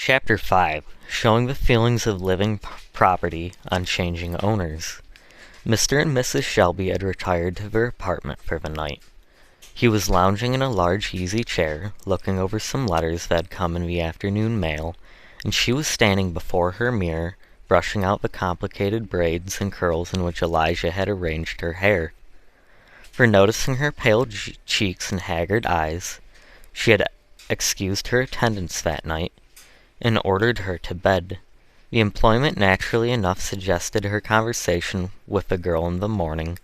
Chapter 5. Showing the feelings of living property on changing owners. Mr. and Mrs. Shelby had retired to their apartment for the night. He was lounging in a large easy chair, looking over some letters that had come in the afternoon mail, and she was standing before her mirror, brushing out the complicated braids and curls in which Elijah had arranged her hair. For noticing her pale cheeks and haggard eyes, she had excused her attendance that night, and ordered her to bed. The employment naturally enough suggested her conversation with the girl in the morning,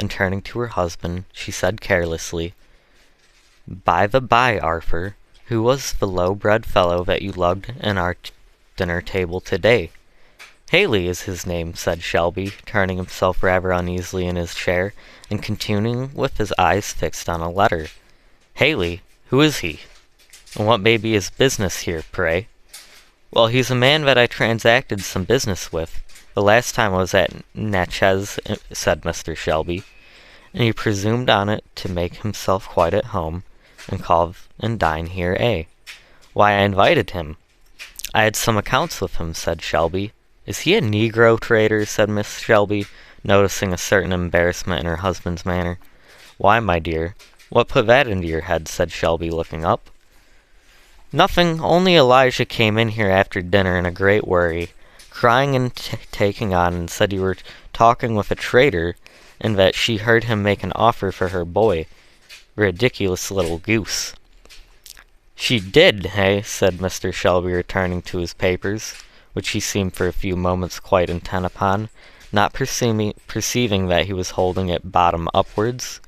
and turning to her husband, she said carelessly, "By the by, Arthur, who was the low-bred fellow that you lugged in our dinner table today?" "Haley is his name," said Shelby, turning himself rather uneasily in his chair, and continuing with his eyes fixed on a letter. "Haley? Who is he? And what may be his business here, pray?" "Well, he's a man that I transacted some business with, the last time I was at Natchez," said Mr. Shelby, "and he presumed on it to make himself quite at home, and call and dine here, eh? Why, I invited him. I had some accounts with him," said Shelby. "Is he a Negro trader?" said Miss Shelby, noticing a certain embarrassment in her husband's manner. "Why, my dear, what put that into your head?" said Shelby, looking up. "Nothing, only Elijah came in here after dinner in a great worry, crying and taking on, and said you were talking with a trader, and that she heard him make an offer for her boy. Ridiculous little goose." "She did, eh?" said Mr. Shelby, returning to his papers, which he seemed for a few moments quite intent upon, not perceiving that he was holding it bottom upwards.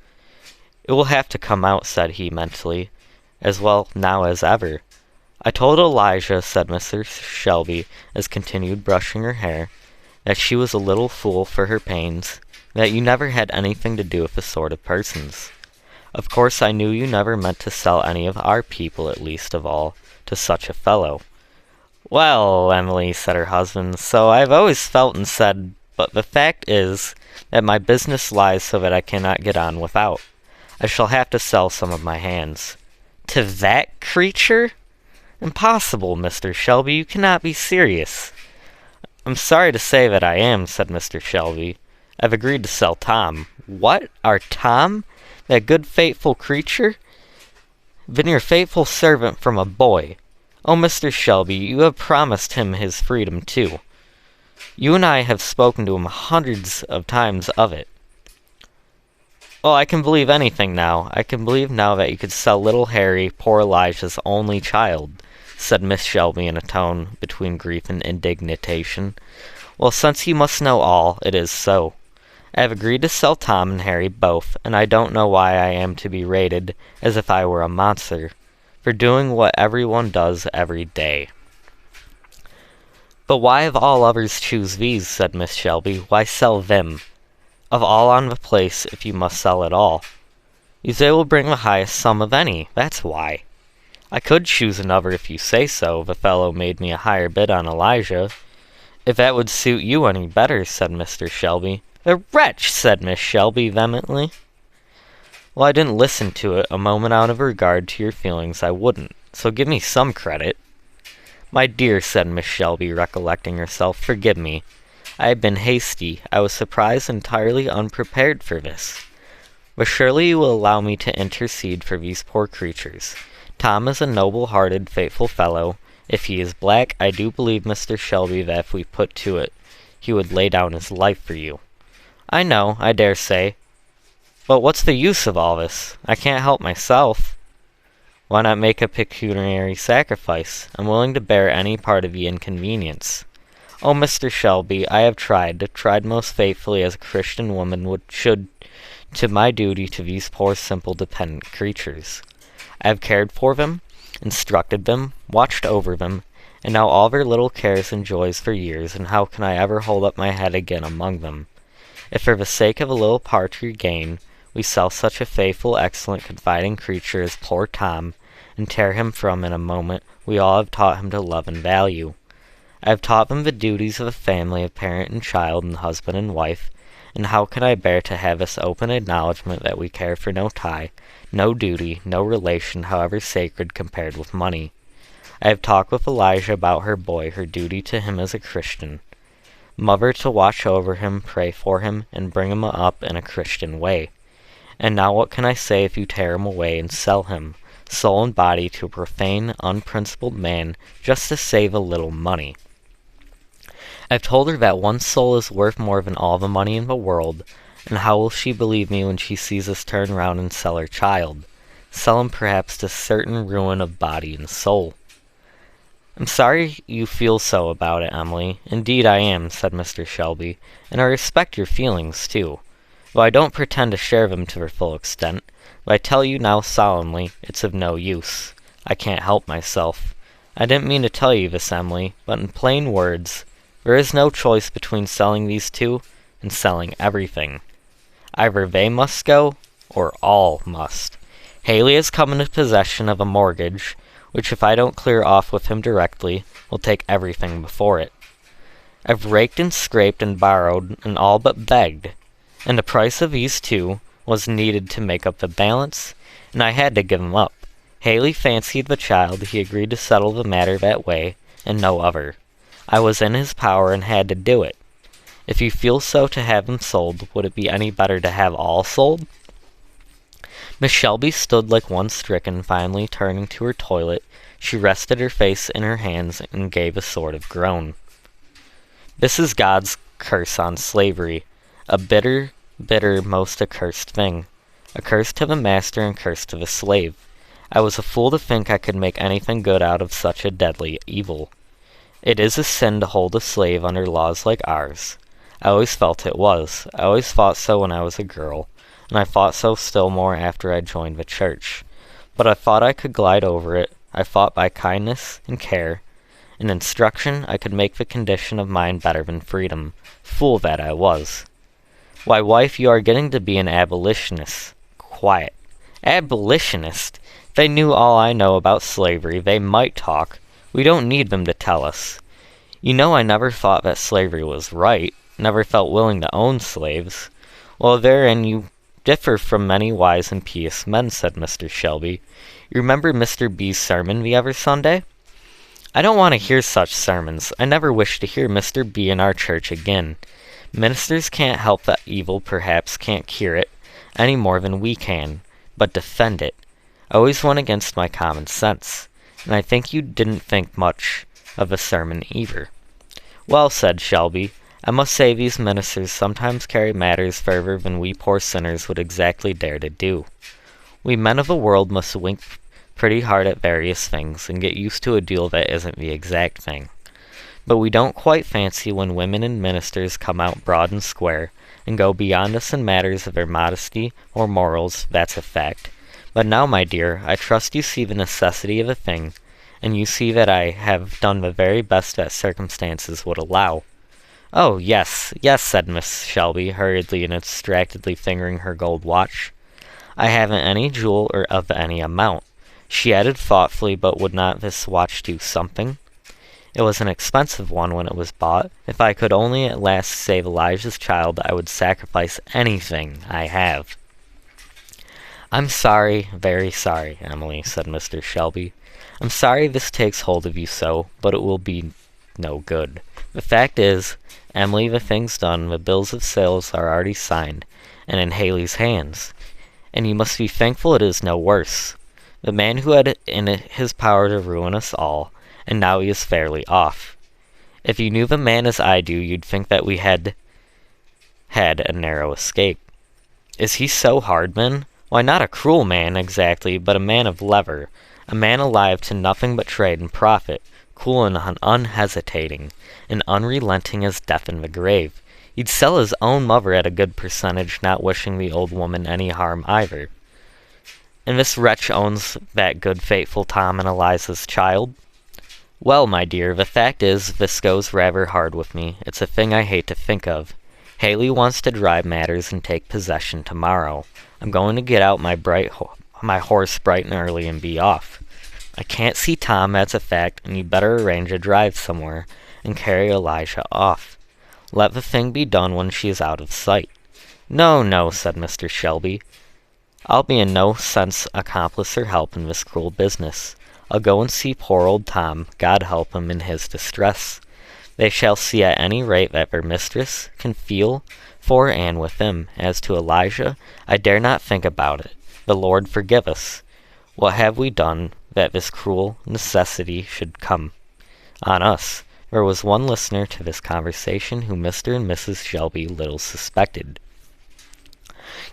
"It will have to come out," said he mentally, "as well now as ever. I told Elijah," said Mr. Shelby, as continued brushing her hair, "that she was a little fool for her pains, that you never had anything to do with the sort of persons. Of course I knew you never meant to sell any of our people, at least of all, to such a fellow." "Well, Emily," said her husband, "so I've always felt and said, but the fact is that my business lies so that I cannot get on without. I shall have to sell some of my hands." "To that creature? Impossible, Mr. Shelby, you cannot be serious." "I'm sorry to say that I am," said Mr. Shelby. "I've agreed to sell Tom." "What? Our Tom? That good faithful creature? Been your faithful servant from a boy. Oh, Mr. Shelby, you have promised him his freedom, too. You and I have spoken to him hundreds of times of it." "Oh, I can believe anything now. I can believe now that you could sell little Harry, poor Elijah's only child," said Miss Shelby in a tone between grief and indignation. "Well, since you must know all, it is so. I have agreed to sell Tom and Harry both, and I don't know why I am to be rated as if I were a monster, for doing what everyone does every day." "But why of all others choose these?" said Miss Shelby. "Why sell them, of all on the place, if you must sell at all? They will bring the highest sum of any, that's why. I could choose another if you say so. The fellow made me a higher bid on Elijah." "If that would suit you any better," said Mr. Shelby. "The wretch!" said Miss Shelby vehemently. "Well, I didn't listen to it. A moment out of regard to your feelings I wouldn't, so give me some credit." "My dear," said Miss Shelby, recollecting herself, "forgive me. I have been hasty. I was surprised entirely unprepared for this. But surely you will allow me to intercede for these poor creatures. Tom is a noble-hearted, faithful fellow. If he is black, I do believe, Mr. Shelby, that if we put to it, he would lay down his life for you." "I know, I dare say. But what's the use of all this? I can't help myself." "Why not make a pecuniary sacrifice? I'm willing to bear any part of the inconvenience." "Oh, Mr. Shelby, I have tried most faithfully as a Christian woman should to my duty to these poor, simple, dependent creatures. I have cared for them, instructed them, watched over them, and now all their little cares and joys for years, and how can I ever hold up my head again among them? If for the sake of a little paltry gain, we sell such a faithful, excellent, confiding creature as poor Tom, and tear him from in a moment we all have taught him to love and value. I have taught them the duties of a family, of parent and child, and husband and wife, and how can I bear to have this open acknowledgment that we care for no tie, no duty, no relation, however sacred, compared with money? I have talked with Elijah about her boy, her duty to him as a Christian. Mother to watch over him, pray for him, and bring him up in a Christian way. And now what can I say if you tear him away and sell him, soul and body, to a profane, unprincipled man, just to save a little money? I've told her that one soul is worth more than all the money in the world, and how will she believe me when she sees us turn round and sell her child? Sell him perhaps to certain ruin of body and soul. I'm sorry you feel so about it, Emily. Indeed I am, said Mr. Shelby, and I respect your feelings, too. Though I don't pretend to share them to their full extent, but I tell you now solemnly, it's of no use. I can't help myself. I didn't mean to tell you this, Emily, but in plain words, there is no choice between selling these two and selling everything. Either they must go, or all must. Haley has come into possession of a mortgage, which if I don't clear off with him directly, will take everything before it. I've raked and scraped and borrowed and all but begged, and the price of these two was needed to make up the balance, and I had to give him up. Haley fancied the child, he agreed to settle the matter that way, and no other. I was in his power and had to do it. If you feel so to have him sold, would it be any better to have all sold? Miss Shelby stood like one stricken. Finally, turning to her toilet, she rested her face in her hands and gave a sort of groan. This is God's curse on slavery, a bitter, bitter, most accursed thing. A curse to the master and curse to the slave. I was a fool to think I could make anything good out of such a deadly evil. It is a sin to hold a slave under laws like ours. I always felt it was. I always thought so when I was a girl, and I thought so still more after I joined the church. But I thought I could glide over it. I thought by kindness and care and instruction I could make the condition of mine better than freedom. Fool that I was. Why, wife, you are getting to be an abolitionist. Quiet. Abolitionist? If they knew all I know about slavery, they might talk. We don't need them to tell us. You know I never thought that slavery was right, never felt willing to own slaves. Well, therein you differ from many wise and pious men, said Mr. Shelby. You remember Mr. B.'s sermon the other Sunday? I don't want to hear such sermons. I never wish to hear Mr. B. in our church again. Ministers can't help the evil, perhaps can't cure it, any more than we can, but defend it. I always went against my common sense, and I think you didn't think much of a sermon either. Well, said Shelby, I must say these ministers sometimes carry matters further than we poor sinners would exactly dare to do. We men of the world must wink pretty hard at various things, and get used to a deal that isn't the exact thing. But we don't quite fancy when women and ministers come out broad and square, and go beyond us in matters of their modesty or morals, that's a fact. But now, my dear, I trust you see the necessity of the thing, and you see that I have done the very best that circumstances would allow. Oh, yes, yes, said Miss Shelby, hurriedly and abstractedly fingering her gold watch. I haven't any jewel or of any amount. She added thoughtfully, but would not this watch do something? It was an expensive one when it was bought. If I could only at last save Elijah's child, I would sacrifice anything I have. I'm sorry, very sorry, Emily, said Mr. Shelby. I'm sorry this takes hold of you so, but it will be no good. The fact is, Emily, the thing's done, the bills of sales are already signed, and in Haley's hands. And you must be thankful it is no worse. The man who had it in his power to ruin us all, and now he is fairly off. If you knew the man as I do, you'd think that we had a narrow escape. Is he so hard, man? Why, not a cruel man, exactly, but a man of lever, a man alive to nothing but trade and profit, cool and unhesitating, and unrelenting as death in the grave. He'd sell his own mother at a good percentage, not wishing the old woman any harm either. And this wretch owns that good faithful Tom and Eliza's child? Well, my dear, the fact is, this goes rather hard with me. It's a thing I hate to think of. Haley wants to drive matters and take possession tomorrow. I'm going to get out my horse bright and early and be off. I can't see Tom, that's a fact, and you'd better arrange a drive somewhere and carry Elijah off. Let the thing be done when she is out of sight. No, no, said Mr. Shelby. I'll be in no sense accomplice or help in this cruel business. I'll go and see poor old Tom, God help him in his distress. They shall see at any rate that their mistress can feel for and with him. As to Elijah, I dare not think about it. The Lord forgive us. What have we done that this cruel necessity should come on us? There was one listener to this conversation whom Mr. and Mrs. Shelby little suspected.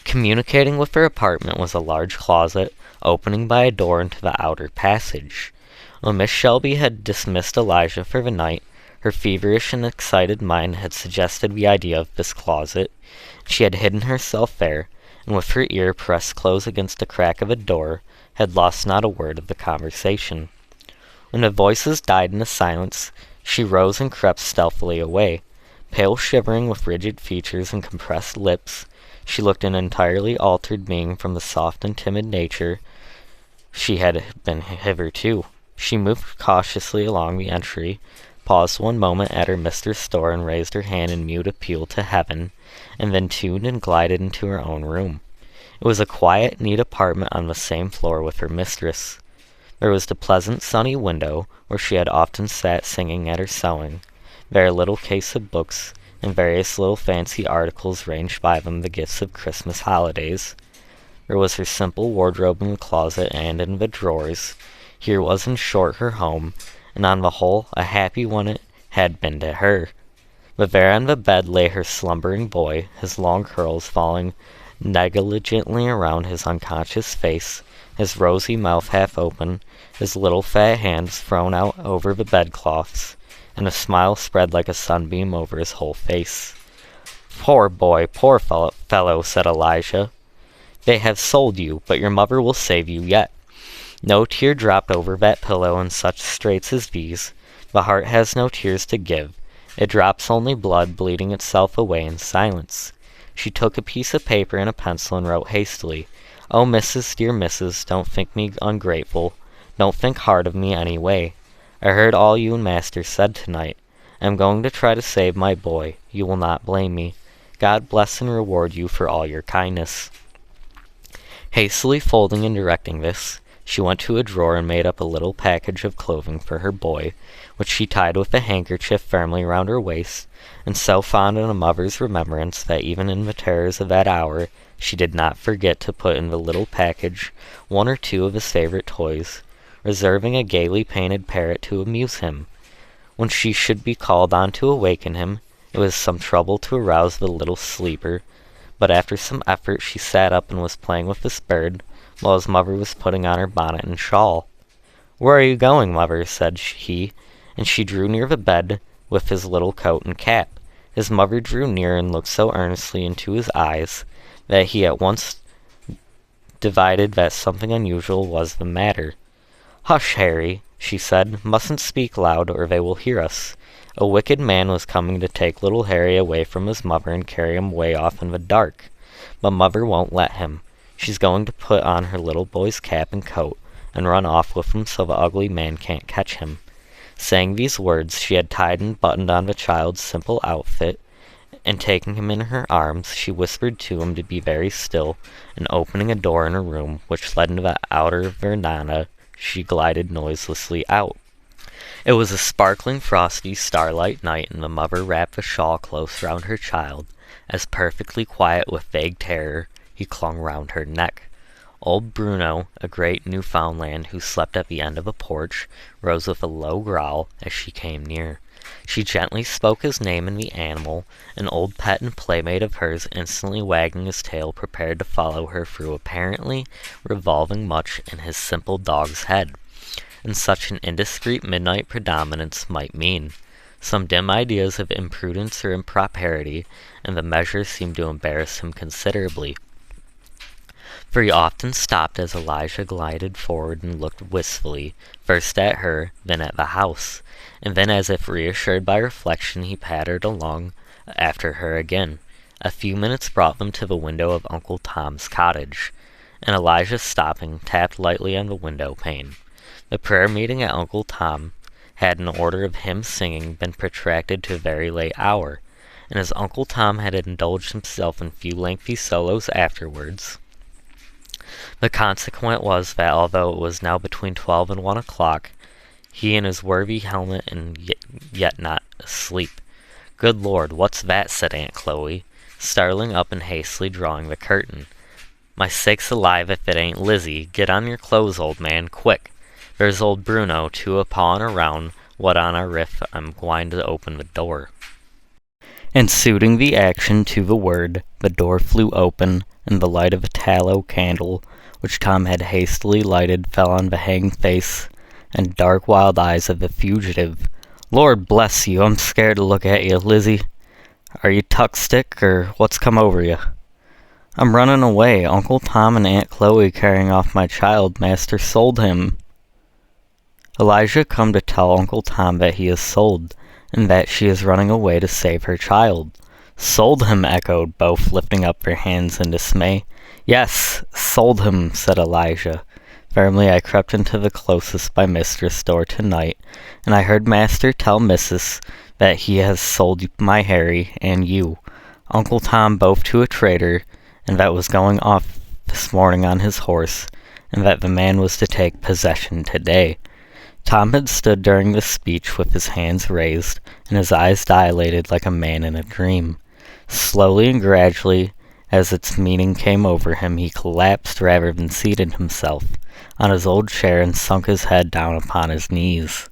Communicating with their apartment was a large closet, opening by a door into the outer passage. When Miss Shelby had dismissed Elijah for the night, her feverish and excited mind had suggested the idea of this closet. She had hidden herself there, and with her ear pressed close against the crack of a door, had lost not a word of the conversation. When the voices died in the silence, she rose and crept stealthily away. Pale, shivering, with rigid features and compressed lips, she looked an entirely altered being from the soft and timid nature she had been hitherto. She moved cautiously along the entry, paused one moment at her mistress' door, and raised her hand in mute appeal to heaven, and then tuned and glided into her own room. It was a quiet, neat apartment on the same floor with her mistress. There was the pleasant, sunny window where she had often sat singing at her sewing. There a little case of books, and various little fancy articles ranged by them, the gifts of Christmas holidays. There was her simple wardrobe in the closet and in the drawers. Here was, in short, her home, and on the whole a happy one it had been to her. But there on the bed lay her slumbering boy, his long curls falling negligently around his unconscious face, his rosy mouth half open, his little fat hands thrown out over the bedclothes, and a smile spread like a sunbeam over his whole face. "Poor boy, poor fellow," said Elijah. "They have sold you, but your mother will save you yet. No tear dropped over that pillow in such straits as these. The heart has no tears to give. It drops only blood, bleeding itself away in silence." She took a piece of paper and a pencil and wrote hastily, "Oh, Mrs., dear Mrs., don't think me ungrateful. Don't think hard of me any way. I heard all you and Master said tonight. I'm going to try to save my boy. You will not blame me. God bless and reward you for all your kindness." Hastily folding and directing this, she went to a drawer and made up a little package of clothing for her boy, which she tied with a handkerchief firmly round her waist, and so fond in a mother's remembrance that even in the terrors of that hour she did not forget to put in the little package one or two of his favorite toys, reserving a gaily painted parrot to amuse him. When she should be called on to awaken him, it was some trouble to arouse the little sleeper, but after some effort she sat up and was playing with this bird, while his mother was putting on her bonnet and shawl. "Where are you going, mother?" said he, and she drew near the bed with his little coat and cap. His mother drew near and looked so earnestly into his eyes that he at once divined that something unusual was the matter. "Hush, Harry," she said, "mustn't speak loud, or they will hear us. A wicked man was coming to take little Harry away from his mother and carry him way off in the dark. But mother won't let him. She's going to put on her little boy's cap and coat, and run off with him so the ugly man can't catch him." Saying these words, she had tied and buttoned on the child's simple outfit, and taking him in her arms, she whispered to him to be very still, and opening a door in a room which led into the outer veranda, she glided noiselessly out. It was a sparkling, frosty, starlight night, and the mother wrapped a shawl close round her child, as perfectly quiet with vague terror he clung round her neck. Old Bruno, a great Newfoundland who slept at the end of a porch, rose with a low growl as she came near. She gently spoke his name, and the animal, an old pet and playmate of hers, instantly wagging his tail, prepared to follow her through, apparently revolving much in his simple dog's head, and such an indiscreet midnight predominance might mean. Some dim ideas of imprudence or impropriety, and the measure seemed to embarrass him considerably, for he often stopped as Elijah glided forward and looked wistfully, first at her, then at the house, and then, as if reassured by reflection, he pattered along after her again. A few minutes brought them to the window of Uncle Tom's cottage, and Elijah, stopping, tapped lightly on the window pane. The prayer meeting at Uncle Tom had, in order of hymn singing, been protracted to a very late hour, and as Uncle Tom had indulged himself in few lengthy solos afterwards, The consequence was that although it was now between 12 and 1 o'clock, he in his worthy helmet and yet not asleep. "Good Lord, what's that?" said Aunt Chloe, starting up and hastily drawing the curtain. "My sakes alive if it ain't Lizzie! Get on your clothes, old man, quick! There's old Bruno, too, a-pawin' around, what on a riff I'm gwine to open the door." And suiting the action to the word, the door flew open, and the light of a tallow candle, which Tom had hastily lighted, fell on the hanged face and dark wild eyes of the fugitive. "Lord bless you, I'm scared to look at you, Lizzie. Are you tuck stick, or what's come over you?" "I'm running away. Uncle Tom and Aunt Chloe carrying off my child. Master sold him." Elijah come to tell Uncle Tom that he is sold, and that she is running away to save her child. "Sold him," echoed both, lifting up their hands in dismay. "Yes, sold him," said Elijah. "Firmly I crept into the closest by mistress' door tonight, and I heard master tell missus that he has sold my Harry and you, Uncle Tom, both to a trader, and that was going off this morning on his horse, and that the man was to take possession today." Tom had stood during this speech with his hands raised, and his eyes dilated like a man in a dream. Slowly and gradually, as its meaning came over him, he collapsed rather than seated himself on his old chair and sunk his head down upon his knees.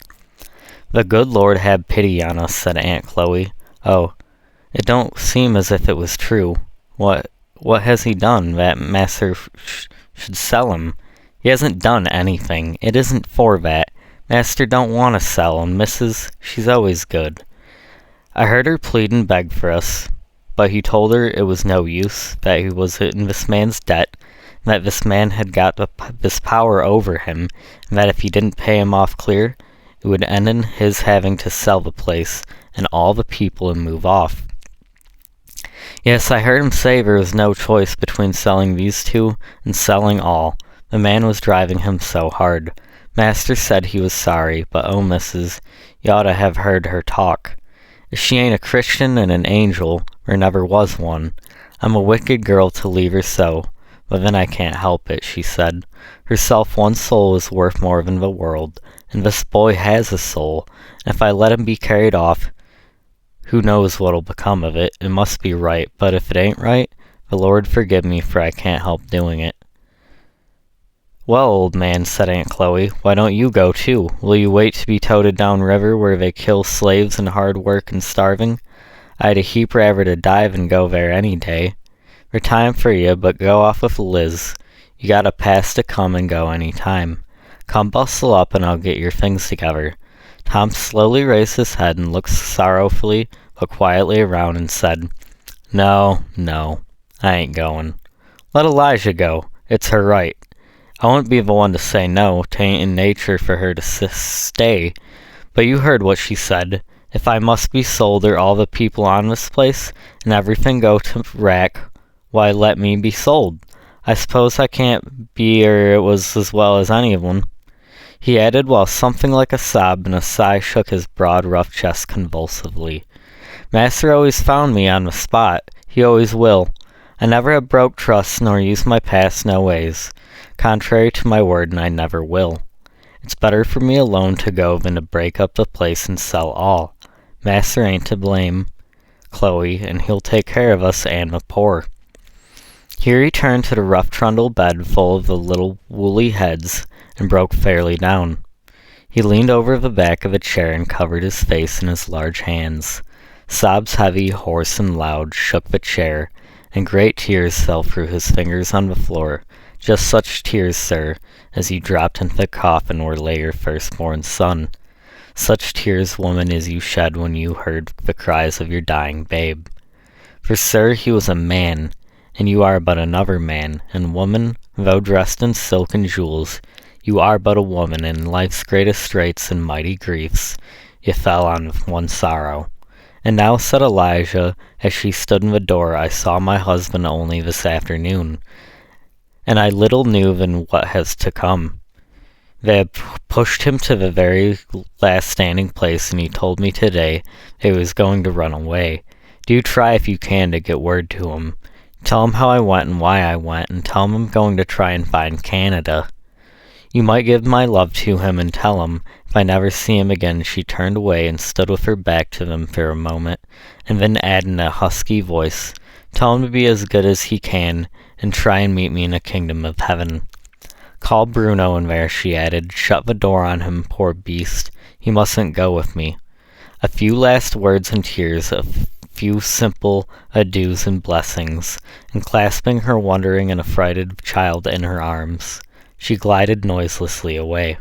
"The good Lord have pity on us," said Aunt Chloe. "Oh, it don't seem as if it was true. What has he done, that master should sell him? He hasn't done anything. It isn't for that. Master don't want to sell, and Missus, she's always good. I heard her plead and beg for us, but he told her it was no use, that he was in this man's debt, and that this man had got this power over him, and that if he didn't pay him off clear, it would end in his having to sell the place and all the people and move off. Yes, I heard him say there was no choice between selling these two and selling all. The man was driving him so hard. Master said he was sorry, but oh, missus, you ought to have heard her talk. If she ain't a Christian and an angel, there never was one. I'm a wicked girl to leave her so, but then I can't help it, she said. Herself one soul is worth more than the world, and this boy has a soul, and if I let him be carried off, who knows what'll become of it. It must be right, but if it ain't right, the Lord forgive me, for I can't help doing it." "Well, old man," said Aunt Chloe, "why don't you go, too? Will you wait to be toted down river where they kill slaves and hard work and starving? I'd a heap rather to die than go there any day. There's time for you, but go off with Liz. You got a pass to come and go any time. Come bustle up and I'll get your things together." Tom slowly raised his head and looked sorrowfully but quietly around and said, No, I ain't going. Let Elijah go. It's her right. I won't be the one to say no. 'Tain't in nature for her to stay. But you heard what she said. If I must be sold or all the people on this place and everything go to rack, why let me be sold. I suppose I can't be it was as well as any of them. He added while something like a sob and a sigh shook his broad rough chest convulsively. Master always found me on the spot. He always will. I never have broke trust nor used my past no ways. Contrary to my word, and I never will. It's better for me alone to go than to break up the place and sell all. Master ain't to blame, Chloe, and he'll take care of us and the poor. Here he turned to the rough trundle bed full of the little woolly heads and broke fairly down. He leaned over the back of a chair and covered his face in his large hands. Sobs heavy, hoarse, and loud shook the chair, and great tears fell through his fingers on the floor. Just such tears, sir, as you dropped into the coffin where lay your firstborn son. Such tears, woman, as you shed when you heard the cries of your dying babe. For, sir, he was a man, and you are but another man, and woman, though dressed in silk and jewels, you are but a woman, and in life's greatest straits and mighty griefs, you fell on one sorrow. And now, said Elijah, as she stood in the door, I saw my husband only this afternoon, and I little knew than what has to come. They had pushed him to the very last standing place, and he told me today that he was going to run away. Do try if you can to get word to him. Tell him how I went and why I went, and tell him I'm going to try and find Canada. You might give my love to him and tell him, if I never see him again." She turned away and stood with her back to them for a moment, and then added in a husky voice, "Tell him to be as good as he can, and try and meet me in the kingdom of heaven. Call Bruno in there," she added. "Shut the door on him, poor beast. He mustn't go with me." A few last words and tears, a few simple adieus and blessings, and clasping her wondering and affrighted child in her arms, she glided noiselessly away.